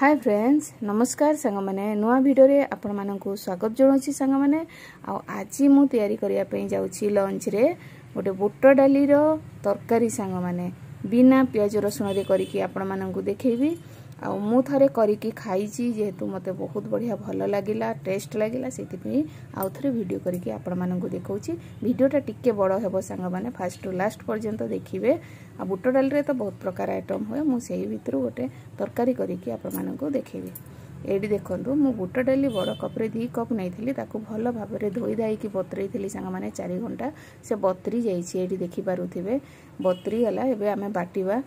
Hi friends नमस्कार सांग मैंने नुआ वीडियो रे आपण मानकु स्वागत जणाउछि सांग मैंने आज मु तयारी करिया पई जाउछि लंच रे गोटे बुट डाली रो तरकारी सांग मैंने बिना प्याज रसुण रे करिकि आपण मानकु देखैबी आ मु थरे करिकि खाइछि जेहेतु मते बहुत बढ़िया भल लागिला टेस्ट लागिला सेति पई आ थरे वीडियो करिकि आपण मानकु देखौछि वीडियोटा टिके बड़ हेबो सांग मैंने फर्स्ट टू लास्ट पर्यंत देखिबे आ बुट डाल रे तो बहुत प्रकार आइटम होय मु सेही भितर गोटे तरकारी करिकि आपण मानकु देखैबी एडी देखंतु मु बुट डाली बड़ कप रे 2 कप नैथिली ताकू भल भाव रे धोई दाई की बतरैथिली सांग माने 4 घंटा से बतरी जाईछि एडी देखि पारुथिबे बतरी हला एबे आमे बाटीबा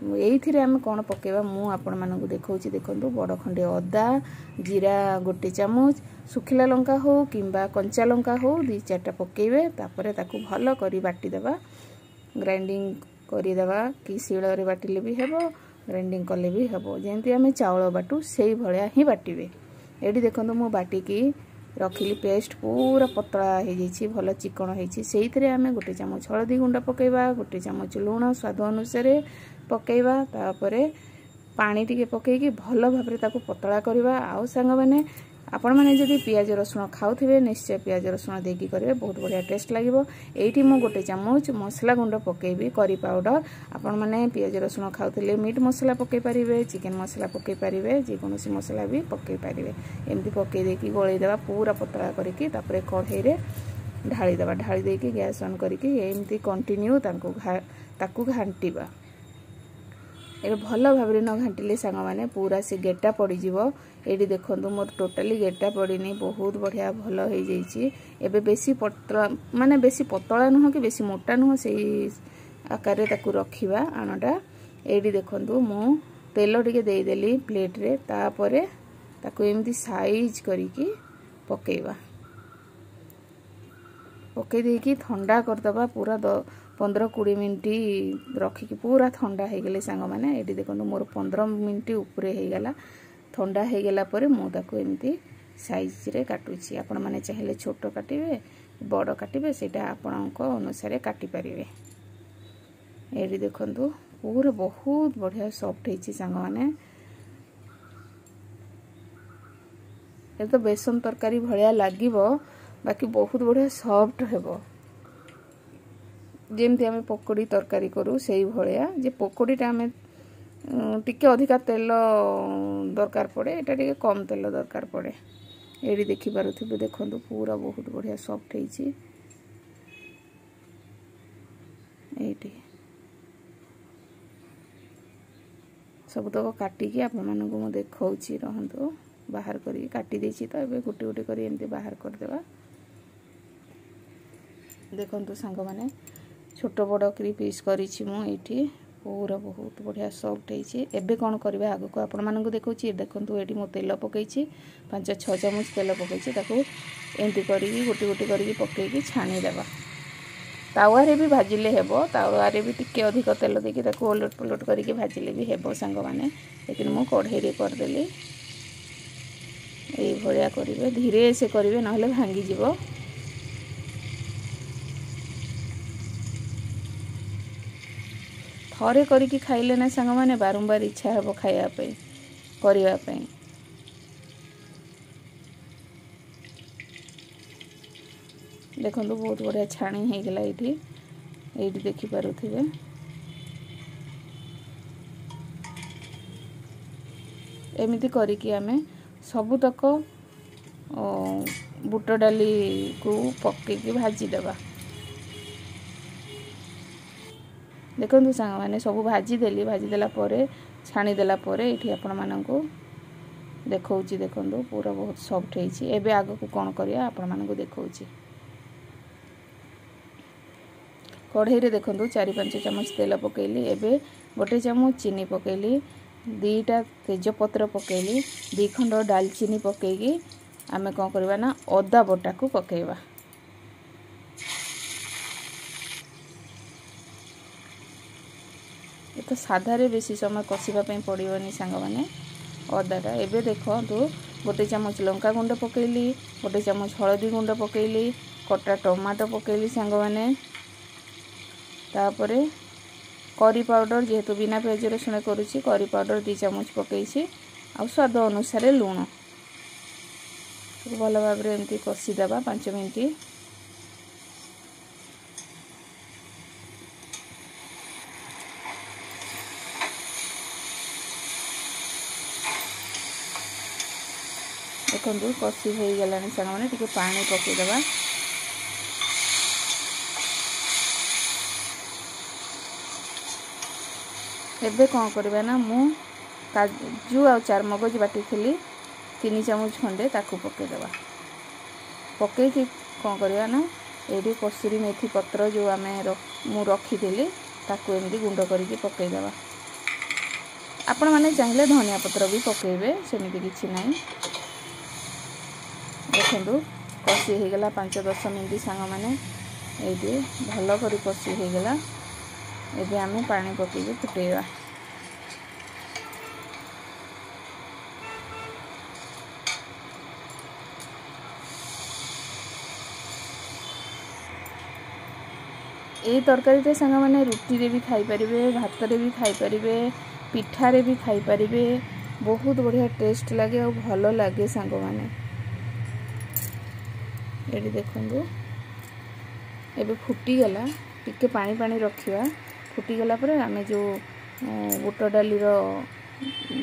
एइथिरे आमे कोन पकेबा मु आपण मानकु देखौछि देखंतु बड़ खंडे अदा जीरा गोटे चामच सुखिला लंका हो किंबा कंचा लंका हो 2-4टा पकेबे तापरे ताकू भल करी बाटी देबा ग्राइंडिंग करी देबा कि शिळ रे बाटिले भी हेबो ग्राइंडिंग कले भी हेबो जेंति आमे चावल बाटू सेही भलिया ही बाटीबे एडी देखंतु मु बाटी की रखिली पेस्ट पूरा पतला हे जैछि भल चिकन हेछि सेइथरे आमे गोटे चामच हळदी गुंडा पकेबा गोटे चामच लूण स्वाद अनुसार पकेबा तापरे पानी टिके पकेकी भल भाबरे ताकू पतला करबा आउ सांग माने आपण माने जदी प्याज रसुण खाउथिबे निश्चय प्याज रसुण देकी करबे बहुत बढ़िया टेस्ट लागिवो एठी मु गोटे चामच मसला गुंड पकेबी करी पाउडर आपण माने प्याज रसुण खाउथिले मीट मसला पके परिबे चिकन मसला पके परिबे जे कोनोसी मसला भी पके परिबे एमती पके देकी गोळै देबा पूरा पतला करके तापरे कढ़ाई रे ढाली देबा ढाली देकी गैस ऑन करके एमती कंटिन्यू ताकू घांटीबा ए भल भाबरे न घांटिले सांग माने पूरा से गेटा पड़ी जीवो एडी देखंतु मोर टोटली गेटा पड़ीनी बहुत बढ़िया भल हो जाइछि एबे बेसी पतला माने बेसी पतला न हो कि बेसी मोटा न हो सेही आकार रे ताकू रखिबा आनडा एडी देखंतु मु तेल टिके देई देली प्लेट रे तापरे ताकू एमदी साइज करिकि पकेइबा पके देकी ठंडा कर दबा पूरा 15-20 मिनिट रखिकी पूरा ठंडा हो गले सांग माने एडी देखंतु मोर 15 मिनिट ऊपर हो गला ठंडा हो गला परे मु ताकू एमती साइज रे काटुची आपण माने चाहिले छोटो काटिबे बड़ काटिबे सेटा आपनक अनुसार काटि परिबे एडी देखंतु पूरा बहुत बढ़िया सॉफ्ट हेची सांग माने ए तो बेसन तरकारी भलिया लागिवो बाकी बहुत बढ़िया सॉफ्ट हेबो जेमती आमे पकोड़ी तरकारी करू सेही भलिया जे पकोड़ीटा आमे टिके अधिका तेल दरकार पड़े एटा टिके कम तेल दरकार पड़े एडी देखि पारुथिबे देखंतु पूरा बहुत बढ़िया सॉफ्ट हेची एटी सब तक काटी की आपण मानकु मु देखौची रहंतु बाहर करी काटी देछि तो एबे गुटी गुटी करी एंती बाहर कर देबा देखंतु सांग माने छोटो बड़ करी पीस करिछि मु एठी पूरा बहुत बढ़िया सॉफ्ट हेछि एबे कोन करबे आगु को आपण मानकु देखौछि देखंतु एठी मो तेल पकेछि 5-6 चम्मच तेल पकेछि ताकू एंती करी गुटी गुटी करी पकेकी छाणी देबा तावा रे भी भाजिले हेबो तावा रे भी टिके अधिक तेल देकी ताकू उलट पुलट करी भाजिले भी हेबो सांग माने लेकिन मु कढ़ाई रे कर देली ए भलिया करिवे धीरे से करिवे नहले भांगी जिवो थरे करिकी खाइले ना सांग माने बारंबार इच्छा हेबो खाइया पे करिया पे देखंतु बहुत बढ़िया छाणी हे गेला एठी देखि पारुथिबे एमिति करिकी आमे सबु तक बुट डाली को पकेकी भाजी देबा देखंतु सांग माने सब भाजी देला परे छाणी देला परे एठी आपण मानकु देखौची देखंतु पूरा बहुत सॉफ्ट हेची एबे आगो को कोन करिया आपण मानकु देखौची कढ़ाई रे देखंतु 4-5 चम्मच तेल पकेली एबे गोटे चामच चीनी पकेली 2टा तेज पत्र पकेली 2 खंड दालचीनी पकेगी आमे कोन करबा ना अदा बटा को पकेबा तो साधा रे बेसी समय कसिबा पई पड़िबनी सांग माने अदाटा एबे देखंतु गोटे चामच लंका गुंड पकेली गोटे चामच हळदी गुंड पकेली कटा टमाटो पकेली सांग माने तापरे करी पाउडर जेहेतु बिना प्याज रसुण करुच्ची करी पाउडर 2 चामच पकईछि आ स्वाद अनुसार लुण भल भाव एमती कषिदेवा 5 मिनिट। देखो कषि हो गला सांग मैंने टी पानी पकईदेवा। एबे कौन करवा ना मु काजू आ चारमगज बाटी थी 3 चामच खंडे ताकू पकईदेवा। पकईकी कौन करवा ना ये कसूरी मेथी पत्र जो आम मु रखी ताकू एमती गुंड करके पकईदेवा। आपण मैंने चाहिए धनिया पत्र भी पकईबे सेमती किछि नहीं। देखो कषि हो गला 5-10 मिनिट सांग मैंने ये भल कर कषि हो गला। एबे आम पानी पकईके फुटेवा। ये तरकारी सांग मैंने रुटी रे भी खाई परिबे, भात रे भी खाई परिबे, पिठा रे भी खाई परिबे। बहुत बढ़िया टेस्ट लगे और भल लगे सांग मैंने। ये देखो एबे फुटीगला टिके पानी पानी रखिया। फुटीगला पर आम जो बुट डाली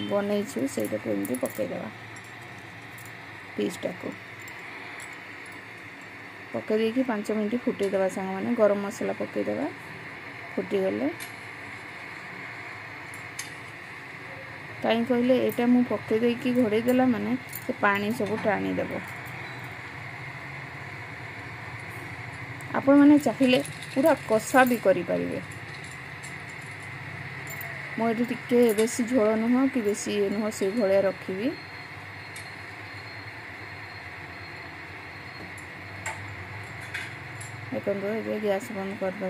बनईछु सेटा को एमती पकईदेवा। पीसटा को पकई देकी 5 मिनिट फुटेदेवा सांग मैंने। गरम मसला पकईदेवा फुटीगले कहीं कहले एटा मु पकई देकी घोड़े देला माने से पानी सब टाणीदेव। आपण मैंने चाहिए पूरा कषा भी करें। मुझे टिके बेसी झोल नुह कि बेसी ये नुह से भाया रखी। देखो ये गैस बंद करदे।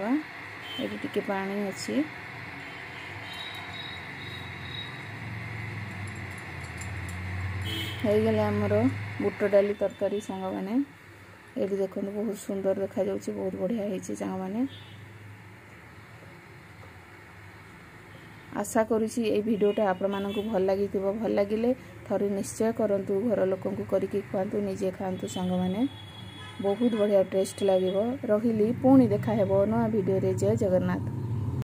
ये टिके पानी अच्छी हो गला आमर बुट डाली तरकारी सांग मैंने। ये देखो बहुत सुंदर देखा जाउछि, बहुत बढ़िया होइछि सांग मैंने। आशा करुछि ए वीडियोटा आपण मानकु भल लागिथिबो। भल लागिले थरे निश्चय करंतु, घर लोकन को करिकि खांतु, निजे खांतु सांग मैंने। बहुत बढ़िया टेस्ट लागिबो। रहिली पुणी देखा हेबो नया वीडियो रे। जय जगन्नाथ।